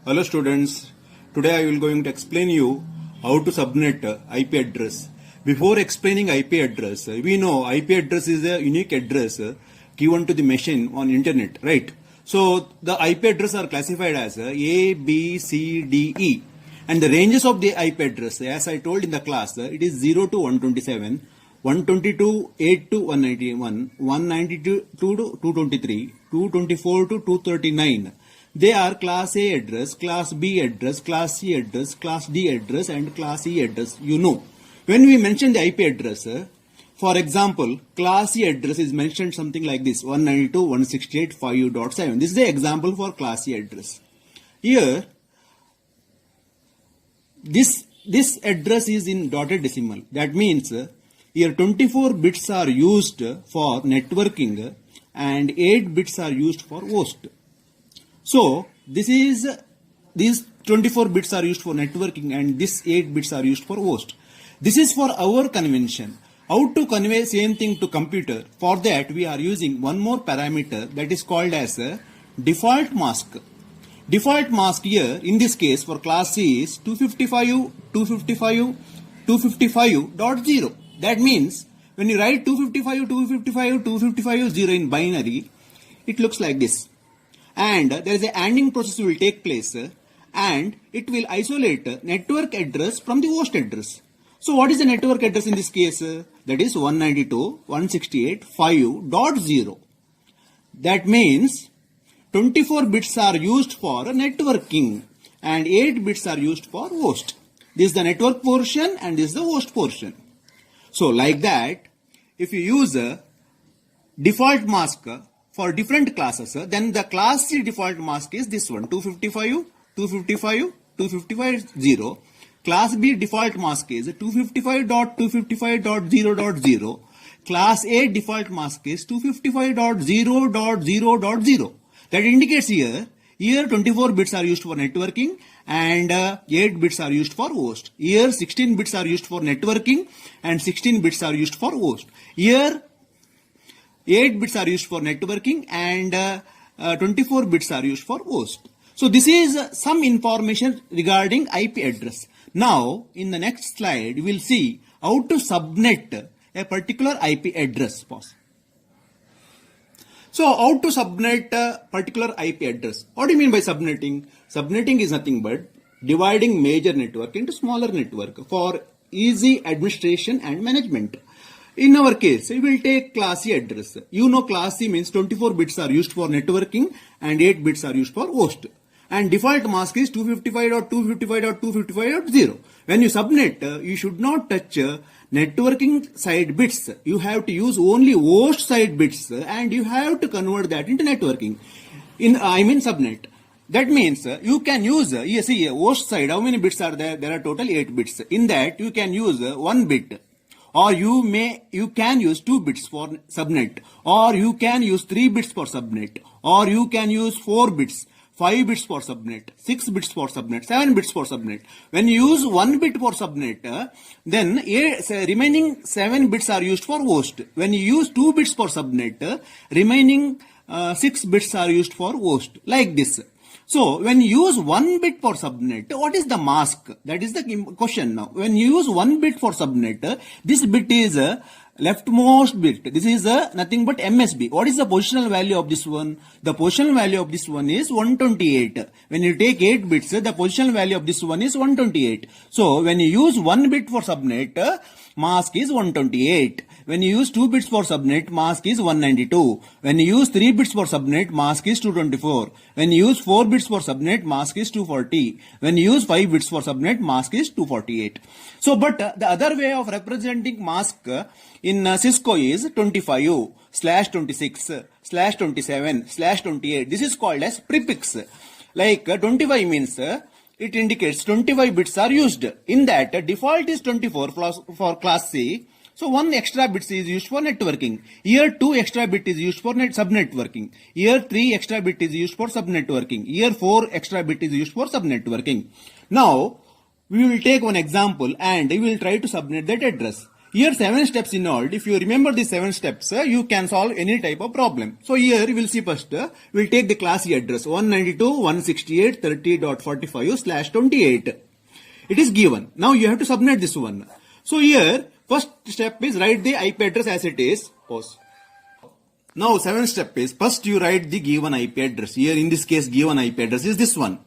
Hello students, today I will going to explain you how to subnet IP address. Before explaining IP address, we know IP address is a unique address given to the machine on internet, right? So the IP address are classified as A, B, C, D, E. And the ranges of the IP address, as I told in the class, it is 0 to 127, 122, 8 to 191, 192 to 223, 224 to 239. They are class A address, class B address, class C address, class D address and class E address. You know, when we mention the IP address, for example, class E address is mentioned something like this, 192.168.5.7. This is the example for class E address. Here, this address is in dotted decimal. That means here 24 bits are used for networking and 8 bits are used for host. So these 24 bits are used for networking and this 8 bits are used for host. This is for our convention. How to convey same thing to computer? For that we are using one more parameter that is called as a default mask. Default mask here in this case for class C is 255.255.0. That means when you write 255.255.255.0 in binary, it looks like this. And there is a ANDing process will take place and it will isolate network address from the host address. So what is the network address in this case? That is 192.168.5.0. That means 24 bits are used for networking and 8 bits are used for host. This is the network portion and this is the host portion. So like that, if you use a default mask for different classes, then the class C default mask is this one, 255.255.255.0. Class B default mask is 255.255.0.0. Class A default mask is 255.0.0.0. That indicates here 24 bits are used for networking and 8 bits are used for host. Here 16 bits are used for networking and 16 bits are used for host. Here 8 bits are used for networking and 24 bits are used for host. So this is some information regarding IP address. Now in the next slide we will see how to subnet a particular IP address. Pause. So how to subnet a particular IP address? What do you mean by subnetting? Subnetting is nothing but dividing major network into smaller network for easy administration and management. In our case, we will take class C address. You know class C means 24 bits are used for networking and 8 bits are used for host. And default mask is 255.255.255.0. When you subnet, you should not touch networking side bits. You have to use only host side bits and you have to convert that into networking. Subnet. That means you can use, see host side, how many bits are there? There are total 8 bits. In that you can use 1 bit. Or you can use 2 bits for subnet, or you can use 3 bits for subnet, or you can use 4 bits, 5 bits for subnet, 6 bits for subnet, 7 bits for subnet. When you use 1 bit for subnet, then remaining 7 bits are used for host. When you use 2 bits for subnet, remaining 6 bits are used for host, like this. So when you use 1 bit for subnet, what is the mask? That is the question now. When you use 1 bit for subnet, this bit is a leftmost bit. This is nothing but MSB. What is the positional value of this one? The positional value of this one is 128. When you take 8 bits, the positional value of this one is 128. So when you use 1 bit for subnet, mask is 128. When you use 2 bits for subnet, mask is 192. When you use 3 bits for subnet, mask is 224. When you use 4 bits for subnet, mask is 240. When you use 5 bits for subnet, mask is 248. So, but the other way of representing mask in Cisco is 25/26/27/28. This is called as prefix. Like 25 means it indicates 25 bits are used. In that default is 24 for class C. So 1 extra bit is used for networking. Here 2 extra bit is used for subnetworking. Here 3 extra bit is used for subnetworking. Here 4 extra bit is used for subnetworking. Now we will take one example and we will try to subnet that address. Here 7 steps involved. If you remember the 7 steps, you can solve any type of problem. So here we will see first, we'll take the class E address 192.168.30.45/28. It is given. Now you have to subnet this one. So here, first step is write the IP address as it is. Pause. Now 7th step is, first you write the given IP address. Here in this case, given IP address is this one.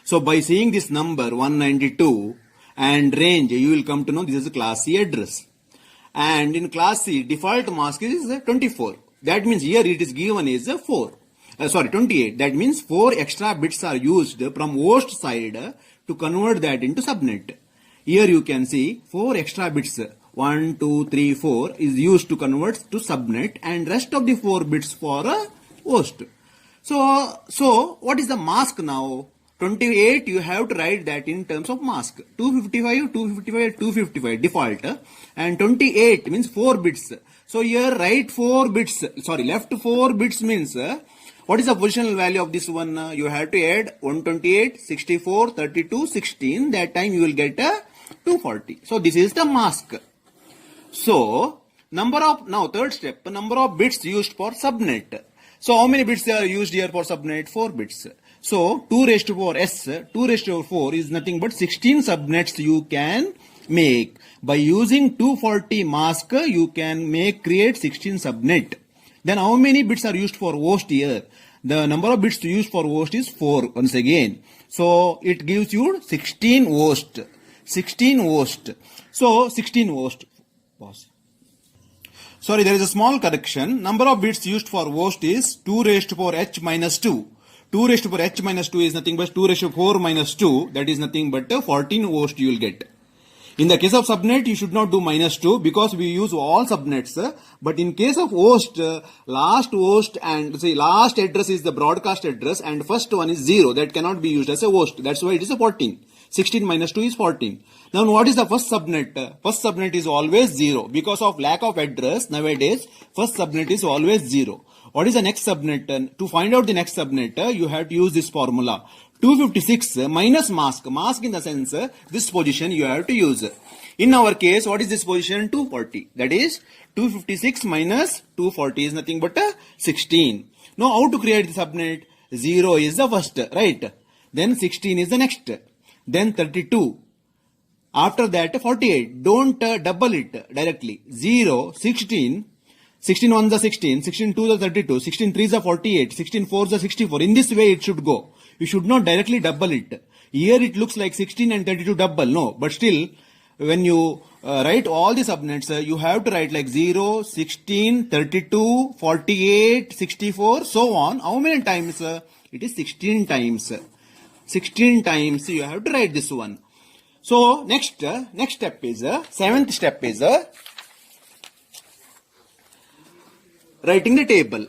So by seeing this number 192 and range, you will come to know this is a class C address. And in class C, default mask is 24. That means here it is given is 28. That means 4 extra bits are used from host side to convert that into subnet. Here you can see 4 extra bits. 1, 2, 3, 4 is used to convert to subnet, and rest of the 4 bits for a host. So what is the mask now? 28, you have to write that in terms of mask. 255, 255, 255 default. And 28 means 4 bits. So here left 4 bits means, what is the positional value of this one? You have to add 128, 64, 32, 16. That time you will get 240. So this is the mask. So, third step, number of bits used for subnet. So, how many bits are used here for subnet? 4 bits. So, 2 raised to power S, 2 raised to power 4 is nothing but 16 subnets you can make. By using 240 mask, you can create 16 subnet. Then, how many bits are used for host here? The number of bits used for host is 4 once again. So, it gives you 16 host. 16 host. So, 16 host. Pause. Sorry, there is a small correction. Number of bits used for host is 2 raised to power h minus 2. 2 raised to power h minus 2 is nothing but 2 raised to 4 minus 2. That is nothing but 14 host you will get. In the case of subnet, you should not do minus 2 because we use all subnets. But in case of host, last address is the broadcast address and first one is 0. That cannot be used as a host. That's why it is a 14. 16 minus 2 is 14. Now what is the first subnet? First subnet is always 0. Because of lack of address nowadays, first subnet is always 0. What is the next subnet? To find out the next subnet, you have to use this formula. 256 minus mask. Mask in the sense, this position you have to use. In our case, what is this position? 240. That is 256 minus 240 is nothing but 16. Now how to create the subnet? 0 is the first, right? Then 16 is the next. Then 32. After that 48. Don't double it directly. 0, 16. 16 1s are 16. 16 2s are 32. 16 3s are 48. 16 4s are 64. In this way it should go. You should not directly double it. Here it looks like 16 and 32 double. No. But still, when you write all the subnets, you have to write like 0, 16, 32, 48, 64, so on. How many times? It is 16 times. 16 times you have to write this one. So next step is, 7th step is writing the table.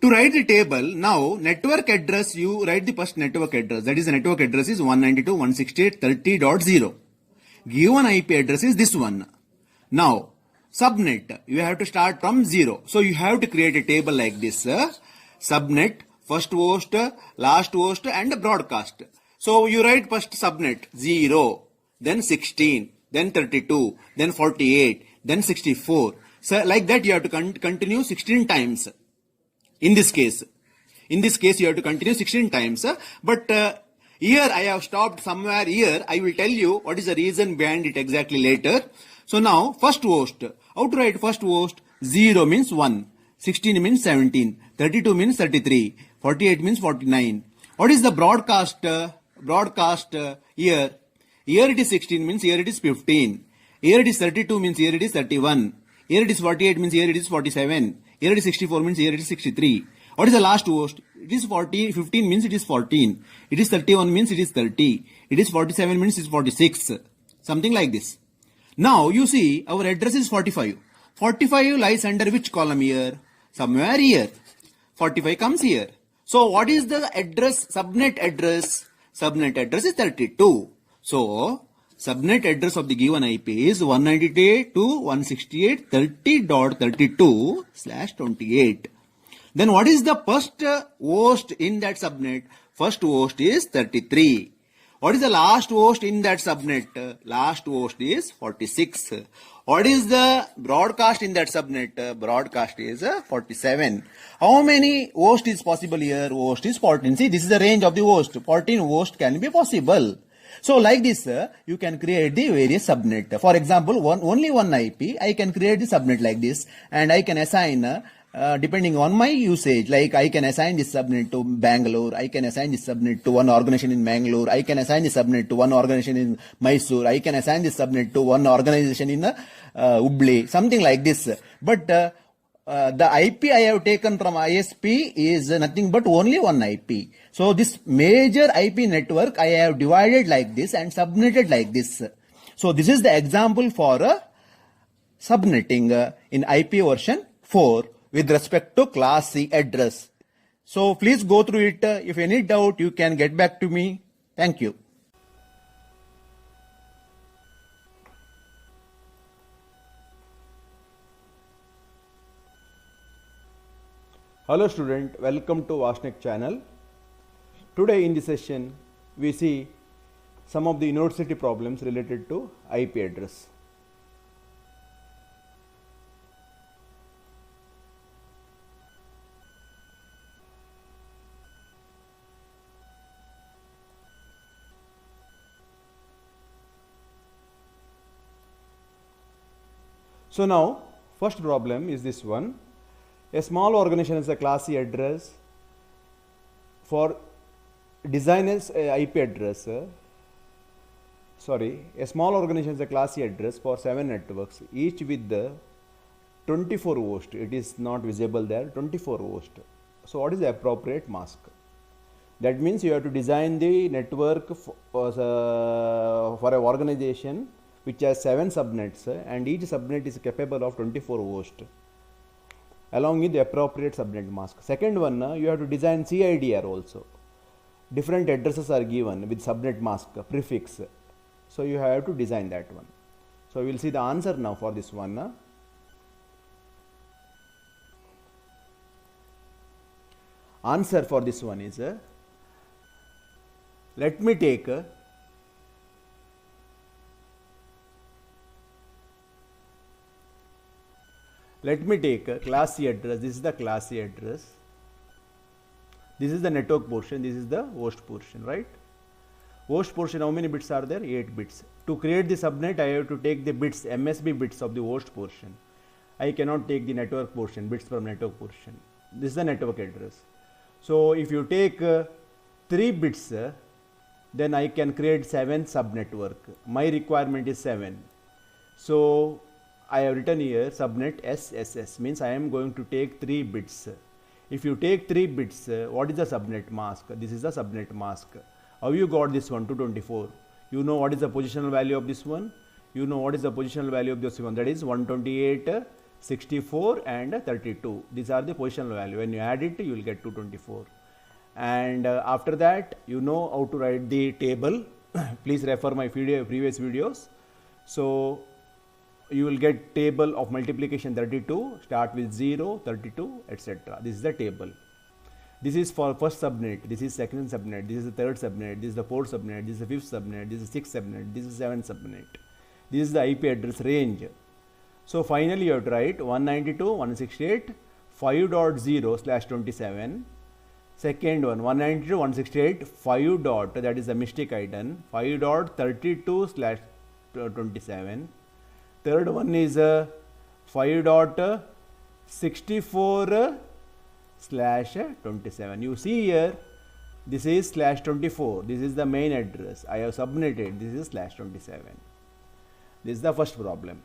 To write the table, now network address, you write the first network address. That is, the network address is 192.168.30.0. Given IP address is this one. Now subnet, you have to start from 0. So you have to create a table like this. Subnet, first host, last host and broadcast. So you write first subnet 0, then 16, then 32, then 48, then 64. So like that you have to continue 16 times. In this case you have to continue 16 times. But here I have stopped somewhere here. I will tell you what is the reason behind it exactly later. So now first host. How to write first host? 0 means 1. 16 means 17. 32 means 33. 48 means 49. What is the broadcast? Here it is 16 means here it is 15. Here it is 32 means here it is 31. Here it is 48 means here it is 47. Here it is 64 means here it is 63. What is the last host? It is 15 means it is 14. It is 31 means it is 30. It is 47 means it is 46. Something like this. Now you see our address is 45. 45 lies under which column here? Somewhere here. 45 comes here. So what is the address, subnet address? Subnet address is 32. So subnet address of the given IP is 192.168.30.32/28. Then what is the first host in that subnet? First host is 33. What is the last host in that subnet? Last host is 46. What is the broadcast in that subnet? Broadcast is 47. How many host is possible here? Host is 14. See, this is the range of the host. 14 host can be possible. So like this, you can create the various subnet. For example, only one IP, I can create the subnet like this, and I can assign depending on my usage, like I can assign this subnet to Bangalore, I can assign this subnet to one organization in Bangalore, I can assign this subnet to one organization in Mysore, I can assign this subnet to one organization in Hubli, something like this. But the IP I have taken from ISP is nothing but only one IP. So this major IP network I have divided like this and subnetted like this. So this is the example for subnetting in IP version 4 with respect to class C address. So please go through it. If any doubt, you can get back to me. Thank you. Hello student, welcome to Vashnik channel. Today in this session, we see some of the university problems related to IP address. So now, first problem is this one. A small organization has a class C address for designers IP address. A small organization has a class C address for 7 networks, each with the 24 host. It is not visible there, 24 host. So what is the appropriate mask? That means you have to design the network for an organization which has 7 subnets, and each subnet is capable of 24 hosts along with the appropriate subnet mask. Second one, you have to design CIDR also. Different addresses are given with subnet mask prefix. So you have to design that one. So we will see the answer now for this one. Answer for this one is, let me take a class C address. This is the class C address. This is the network portion. This is the host portion, right? Host portion, how many bits are there? 8 bits. To create the subnet, I have to take the bits, MSB bits of the host portion. I cannot take the network portion, bits from network portion. This is the network address. So if you take 3 bits, then I can create 7 subnetwork. My requirement is 7. So I have written here subnet SSS, means I am going to take 3 bits. If you take 3 bits, what is the subnet mask? This is the subnet mask. How you got this one? 224. You know what is the positional value of this one? You know what is the positional value of this one? That is 128, 64 and 32. These are the positional value. When you add it, you will get 224. And after that, you know how to write the table. Please refer my previous videos. So you will get table of multiplication 32, start with 0, 32, etc. This is the table. This is for first subnet, this is second subnet, this is the third subnet, this is the fourth subnet, this is the fifth subnet, this is the sixth subnet, this is the seventh subnet. This is the IP address range. So finally you have to write 192.168.5.0/27. Second one, 192.168 5 dot, that is the mistake I done, 5.32/27. Third one is 5.64/27. You see here, this is /24. This is the main address. I have subnetted. This is /27. This is the first problem.